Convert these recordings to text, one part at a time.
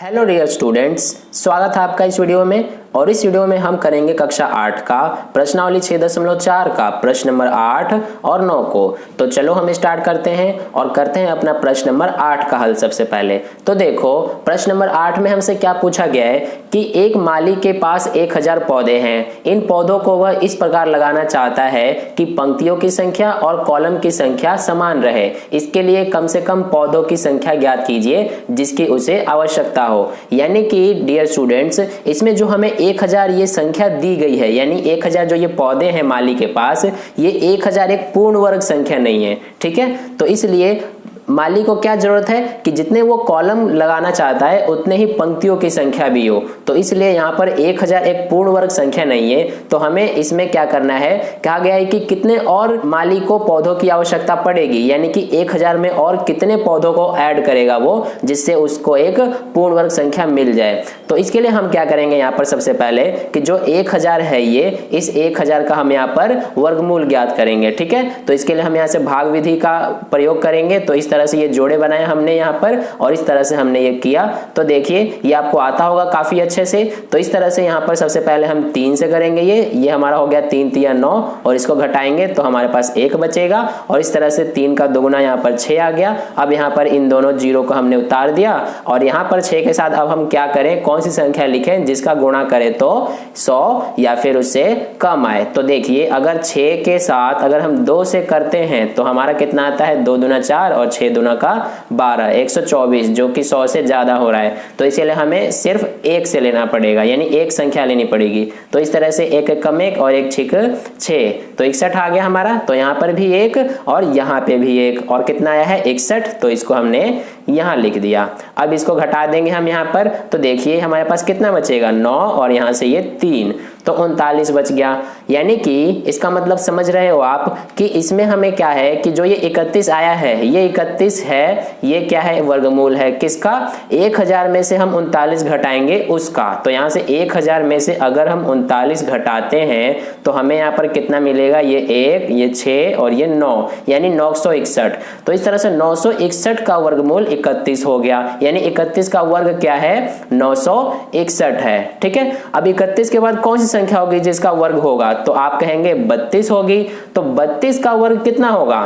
Hello dear students, स्वागत है आपका इस वीडियो में। और इस वीडियो में हम करेंगे कक्षा 8 का प्रश्नावली 6.4 का प्रश्न नंबर 8 और 9 को। तो चलो हम स्टार्ट करते हैं और करते हैं अपना प्रश्न नंबर 8 का हल। सबसे पहले तो देखो, प्रश्न नंबर 8 में हमसे क्या पूछा गया है कि एक माली के पास 1000 पौधे हैं। इन पौधों को वह इस प्रकार लगाना चाहता है कि पंक्तियों की संख्या और कॉलम की संख्या समान रहे। इसके लिए कम से कम पौधों की संख्या ज्ञात कीजिए जिसकी उसे आवश्यकता हो। यानी कि डियर स्टूडेंट्स, इसमें जो हमें 1000 ये संख्या दी गई है, यानी 1000 जो ये पौधे हैं माली के पास, ये 1000 एक पूर्ण वर्ग संख्या नहीं है। ठीक है, तो इसलिए माली को क्या जरूरत है कि जितने वो कॉलम लगाना चाहता है उतने ही पंक्तियों की संख्या भी हो। तो इसलिए यहाँ पर 1000 एक पूर्ण वर्ग संख्या नहीं है। तो हमें इसमें क्या करना है, कहा गया है कि कितने और माली को पौधों की आवश्यकता पड़ेगी, यानी कि 1000 में और कितने पौधों को ऐड करेगा वो, जिससे उसको एक पूर्ण वर्ग संख्या मिल जाए। तो इसके लिए हम क्या करेंगे यहाँ पर, सबसे पहले कि जो 1000 है ये, इस 1000 का हम यहाँ पर वर्गमूल ज्ञात करेंगे। ठीक है, तो इसके लिए हम यहाँ से भाग विधि का प्रयोग करेंगे। तो इस तरह से ये जोड़े बनाए हमने यहाँ पर और इस तरह से हमने ये किया। तो देखिए ये आपको आता होगा काफी अच्छे से। तो इस तरह से यहाँ पर सबसे पहले हम 3 से करेंगे। ये हमारा हो गया 3 3 9 और इसको घटाएंगे तो हमारे पास 1 बचेगा। और इस तरह से 3 का दोगुना यहाँ पर 6 आ गया। अब यहाँ पर इन दोनों जीरो को हमने उतार दिया और यहाँ पर 6 के साथ अब हम क्या करें, कौन सी संख्या लिखें जिसका गुणा करें तो 100 या फिर उससे कम आए। तो देखिए अगर 6 के साथ अगर हम 2 से करते हैं तो हमारा कितना आता है, 2 दूना 4 और 6 दूना का 12, 124, जो कि 100 से ज्यादा हो रहा है। तो इसीलिए हमें सिर्फ 1 से लेना पड़ेगा, यानी एक संख्या लेनी पड़ेगी। तो इस तरह से 1 1 कम 1 और 1 6 6, तो 61 आ गया हमारा। तो यहाँ पर भी 1 और यहाँ पे भी 1 और कितना आया है 61। तो इसको हमने यहाँ लिख दिया। अब इसको घटा देंगे हम यहाँ पर, तो देखिए हमारे पास कितना बचेगा, 9 और यहाँ से ये 3, तो 39 बच गया। यानी कि इसका मतलब समझ रहे हो आप कि इसमें हमें क्या है कि जो ये 31 आया है, ये 31 है, ये क्या है, वर्गमूल है किसका, 1000 में से हम 39 घटाएंगे उसका। तो यहाँ से 1000 में से अगर हम 39 घटाते हैं तो हमें यहाँ पर कितना मिलेगा, ये 1, ये 6 और ये 9, यानी 961। तो इस तरह से 961 का वर्गमूल 31 हो गया, यानी 31 का वर्ग क्या है, 961 है। ठीक है, अब 31 के बाद कौन सी संख्या होगी जिसका वर्ग होगा, तो आप कहेंगे 32 होगी। तो 32 का वर्ग कितना होगा,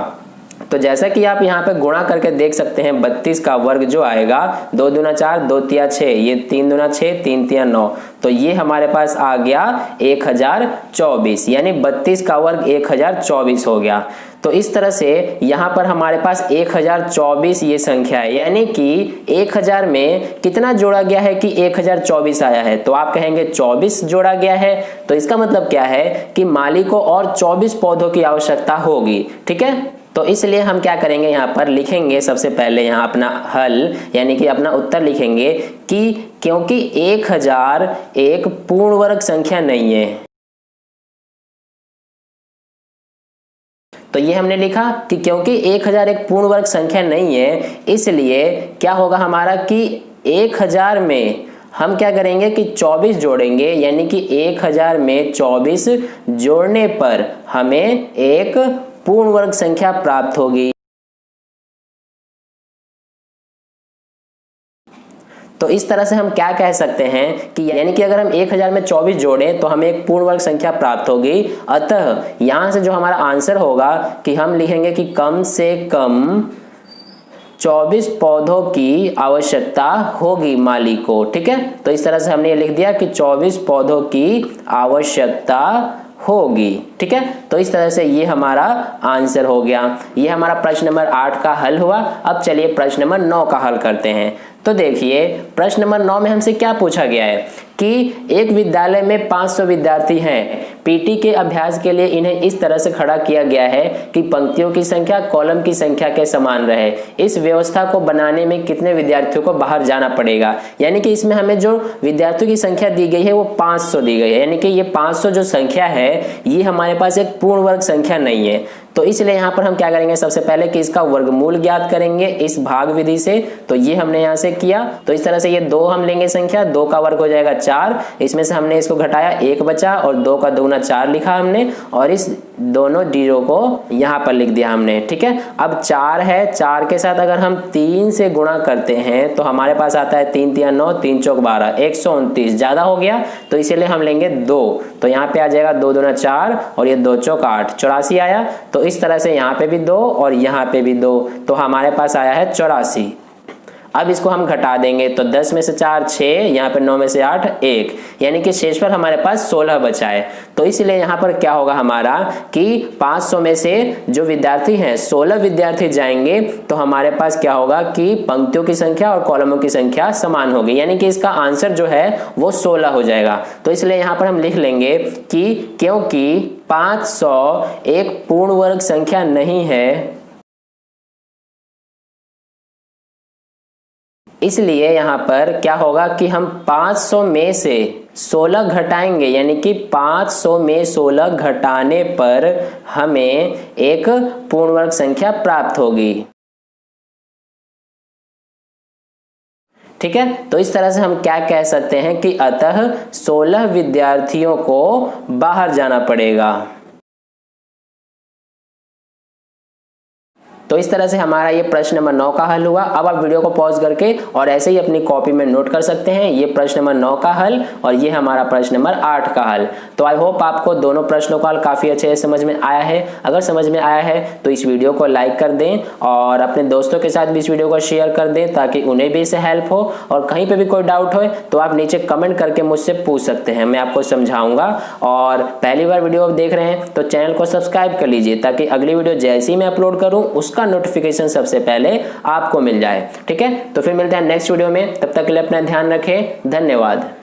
तो जैसा कि आप यहाँ पे गुणा करके देख सकते हैं, 32 का वर्ग जो आएगा, 2 दूना 4, 2 तिया 6, ये 3 दूना 6, 3 तिया 9, तो ये हमारे पास आ गया 1024, यानी 32 का वर्ग 1024 हो गया। तो इस तरह से यहाँ पर हमारे पास 1024 ये संख्या है, यानी कि 1000 में कितना जोड़ा गया है कि 1024 आया है। तो आप कहेंगे 24 जोड़ा गया है, तो इसका मतलब क्या है कि माली को और 24 पौधों की आवश्यकता होगी। ठीक है, तो इसलिए हम क्या करेंगे, यहाँ पर लिखेंगे सबसे पहले यहाँ अपना हल, यानी कि अपना उत्तर लिखेंगे कि क्योंकि 1000 एक पूर्ण वर्ग संख्या नहीं है। तो ये हमने लिखा कि क्योंकि 1000 एक पूर्ण वर्ग संख्या नहीं है, इसलिए क्या होगा हमारा कि 1000 में हम क्या करेंगे कि 24 जोड़ेंगे, यानी कि 1000 में 24 जोड़ने पर हमें एक पूर्ण वर्ग संख्या प्राप्त होगी। तो इस तरह से हम क्या कह सकते हैं कि यानी कि अगर हम 1000 में 24 जोड़ें तो हमें एक पूर्ण वर्ग संख्या प्राप्त होगी। अतः यहां से जो हमारा आंसर होगा कि हम लिखेंगे कि कम से कम 24 पौधों की आवश्यकता होगी माली को। ठीक है, तो इस तरह से हमने ये लिख दिया कि 24 पौधों की आवश्यकता होगी। ठीक है, तो इस तरह से ये हमारा आंसर हो गया। ये हमारा प्रश्न नंबर 8 का हल हुआ। अब चलिए प्रश्न नंबर 9 का हल करते हैं। तो देखिए प्रश्न नंबर 9 में हमसे क्या पूछा गया है कि एक विद्यालय में 500 विद्यार्थी हैं। पीटी के अभ्यास के लिए इन्हें इस तरह से खड़ा किया गया है कि पंक्तियों की संख्या कॉलम की संख्या के समान रहे। इस व्यवस्था को बनाने में कितने विद्यार्थियों को बाहर जाना पड़ेगा। यानी कि इसमें हमें जो विद्यार्थियों की संख्या दी गई है वो 500 दी गई है, यानी कि ये 500 जो संख्या है ये हमारे पास एक पूर्ण वर्ग संख्या नहीं है। तो इसलिए यहाँ पर हम क्या करेंगे, सबसे पहले कि इसका वर्गमूल ज्ञात करेंगे इस भाग विधि से। तो ये हमने यहाँ से किया। तो इस तरह से ये 2 हम लेंगे संख्या, 2 का वर्ग हो जाएगा 4, इसमें से हमने इसको घटाया 1 बचा और 2 का दुगुना 4 लिखा हमने, और इस दोनों जीरो को यहाँ पर लिख दिया हमने, ठीक है। अब 4 है, 4 के साथ अगर हम 3 से गुणा करते हैं तो हमारे पास आता है 3 तिया 9, 3 चौक 12, 129 ज्यादा हो गया तो इसीलिए हम लेंगे 2, तो यहाँ पे आ जाएगा 2 दूना 4 और ये 2 चौक 8, 84 आया। तो इस तरह से यहाँ पे भी 2 और यहाँ पे भी 2, तो हमारे पास आया है 84। अब इसको हम घटा देंगे तो 10 में से 4 6, यहाँ पर 9 में से 8 1, यानी कि शेष पर हमारे पास 16 बचा है। तो इसलिए यहाँ पर क्या होगा हमारा कि 500 में से जो विद्यार्थी हैं 16 विद्यार्थी जाएंगे, तो हमारे पास क्या होगा कि पंक्तियों की संख्या और कॉलमों की संख्या समान होगी, यानी कि इसका आंसर जो है वो 16 हो जाएगा। तो इसलिए यहाँ पर हम लिख लेंगे कि क्योंकि 500 एक पूर्ण वर्ग संख्या नहीं है, इसलिए यहाँ पर क्या होगा कि हम 500 में से 16 घटाएंगे, यानी कि 500 में 16 घटाने पर हमें एक पूर्ण वर्ग संख्या प्राप्त होगी, ठीक है। तो इस तरह से हम क्या कह सकते हैं कि अतः 16 विद्यार्थियों को बाहर जाना पड़ेगा। तो इस तरह से हमारा ये प्रश्न नंबर 9 का हल हुआ। अब आप वीडियो को पॉज करके और ऐसे ही अपनी कॉपी में नोट कर सकते हैं, ये प्रश्न नंबर 9 का हल और ये हमारा प्रश्न नंबर 8 का हल। तो आई होप आपको दोनों प्रश्नों का हल काफी अच्छे से समझ में आया है। अगर समझ में आया है तो इस वीडियो को लाइक कर दें और अपने दोस्तों के साथ भी इस वीडियो को शेयर कर दें ताकि उन्हें भी इससे हेल्प हो। और कहीं पे भी कोई डाउट हो तो आप नीचे कमेंट करके मुझसे पूछ सकते हैं, मैं आपको समझाऊंगा। और पहली बार वीडियो देख रहे हैं तो चैनल को सब्सक्राइब कर लीजिए ताकि अगली वीडियो जैसे ही मैं अपलोड करूं उसका नोटिफिकेशन सबसे पहले आपको मिल जाए, ठीक है। तो फिर मिलते हैं नेक्स्ट वीडियो में, तब तक के लिए अपना ध्यान रखें, धन्यवाद।